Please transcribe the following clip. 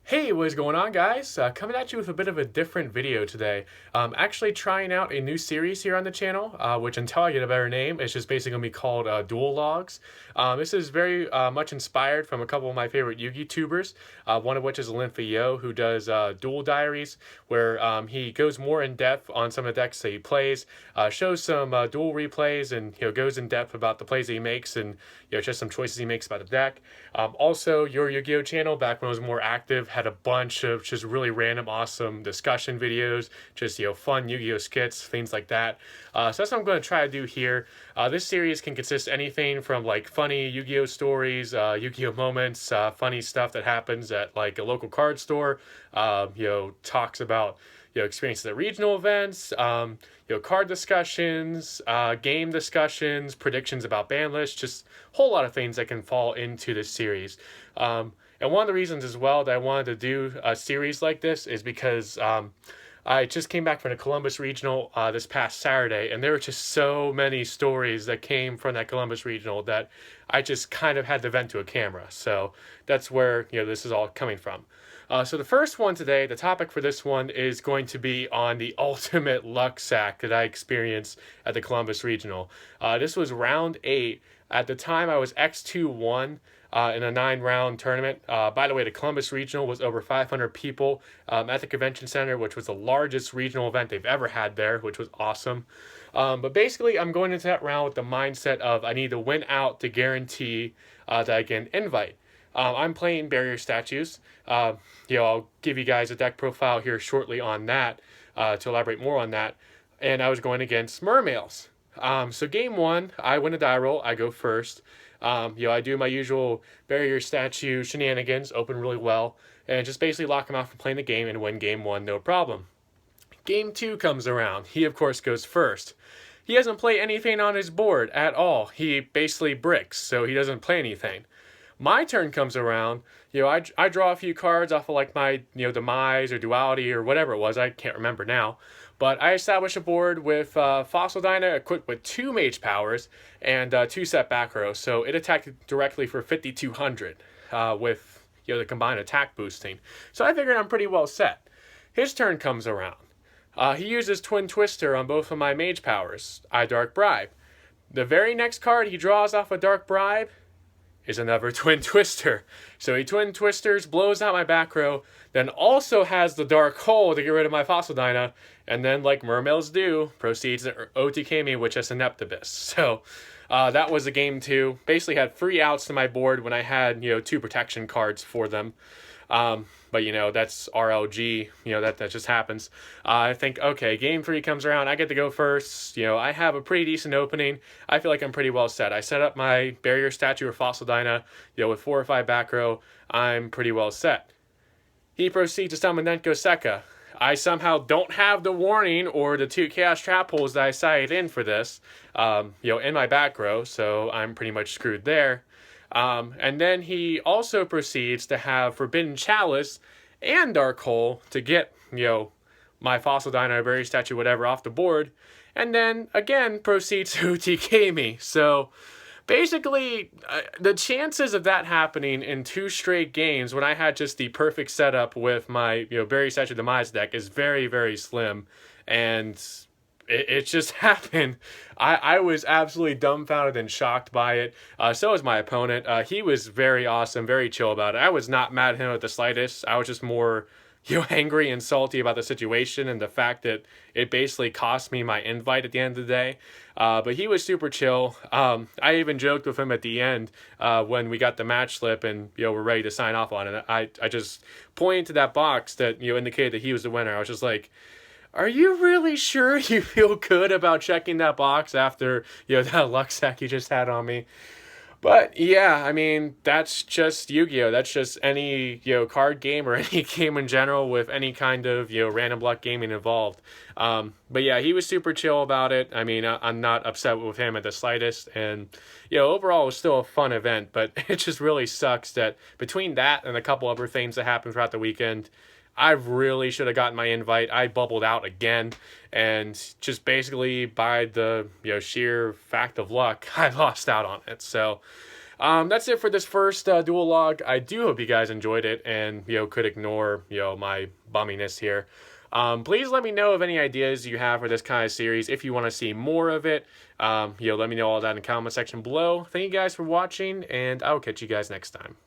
Hey, what is going on, guys? Coming at you with a bit of a different video today. Actually trying out a new series here on the channel, which until I get a better name, it's just basically going to be called Dual Logs. This is very much inspired from a couple of my favorite Yu-Gi YouTubers, one of which is Yo, who does Duel Diaries, where he goes more in depth on some of the decks that he plays, shows some duel replays, and goes in depth about the plays that he makes, and just some choices he makes about the deck. Also, your Yu-Gi-Oh channel, back when it was more active, had a bunch of just really random, awesome discussion videos, just fun Yu-Gi-Oh skits, things like that. So that's what I'm going to try to do here. This series can consist of anything from like funny Yu-Gi-Oh stories, Yu-Gi-Oh moments, funny stuff that happens at like a local card store. Talks about experiences at regional events, card discussions, game discussions, predictions about ban lists, just a whole lot of things that can fall into this series. And one of the reasons as well that I wanted to do a series like this is because I just came back from the Columbus Regional this past Saturday, and there were just so many stories that came from that Columbus Regional that I just kind of had to vent to a camera. So that's where this is all coming from. So the first one today, the topic for this one is going to be on the ultimate luck sack that I experienced at the Columbus Regional. This was round 8. At the time, I was X2-1 in a 9-round tournament. By the way, the Columbus Regional was over 500 people at the convention center, which was the largest regional event they've ever had there, which was awesome. But basically, I'm going into that round with the mindset of I need to win out to guarantee that I get an invite. I'm playing Barrier Statues. I'll give you guys a deck profile here shortly on that to elaborate more on that. And I was going against Mermails. So game 1, I win a die roll. I go first. I do my usual Barrier Statue shenanigans, open really well, and just basically lock him out from playing the game and win game 1, no problem. Game 2 comes around. He, of course, goes first. He doesn't play anything on his board at all. He basically bricks, so he doesn't play anything. My turn comes around, I draw a few cards off of like my, demise or duality or whatever it was, I can't remember now. But I establish a board with Fossil Dyna equipped with 2 Mage Powers and 2 set back rows, so it attacked directly for 5,200 with the combined attack boosting. So I figured I'm pretty well set. His turn comes around. He uses Twin Twister on both of my Mage Powers. I Dark Bribe. The very next card he draws off a Dark Bribe is another Twin Twister. So he Twin Twisters, blows out my back row, then also has the Dark Hole to get rid of my Fossil Dyna, and then, like Mermails do, proceeds to OTK me with just an Neptibus. So that was a game 2. Basically had 3 outs to my board when I had, 2 protection cards for them. But that's RLG, that just happens. I think, okay, game 3 comes around, I get to go first. I have a pretty decent opening. I feel like I'm pretty well set. I set up my Barrier Statue or Fossil Dyna, with 4 or 5 back row. I'm pretty well set. He proceeds to summon Nenko Sekka. I somehow don't have the warning or the 2 Chaos Trap Holes that I sighted in for this, in my back row, so I'm pretty much screwed there. And then he also proceeds to have Forbidden Chalice and Dark Hole to get, my Fossil Dyna, Barrier Statue, whatever, off the board. And then, again, proceeds to TK me. So, basically, the chances of that happening in 2 straight games when I had just the perfect setup with my, Barrier Statue Demise deck is very, very slim. And it just happened. I was absolutely dumbfounded and shocked by it. So was my opponent. He was very awesome, very chill about it. I was not mad at him at the slightest. I was just more, angry and salty about the situation and the fact that it basically cost me my invite at the end of the day. But he was super chill. I even joked with him at the end when we got the match slip and we're ready to sign off on it. I just pointed to that box that indicated that he was the winner. I was just like, are you really sure you feel good about checking that box after, that luck sack you just had on me? But yeah, I mean, that's just Yu-Gi-Oh! That's just any, card game or any game in general with any kind of, random luck gaming involved. But yeah, he was super chill about it. I mean, I'm not upset with him at the slightest. And, overall, it was still a fun event. But it just really sucks that between that and a couple other things that happened throughout the weekend, I really should have gotten my invite. I bubbled out again, and just basically by the sheer fact of luck, I lost out on it. So That's it for this first dual log. I do hope you guys enjoyed it and, could ignore, my bumminess here. Please let me know of any ideas you have for this kind of series. If you want to see more of it, let me know all that in the comment section below. Thank you guys for watching, and I'll catch you guys next time.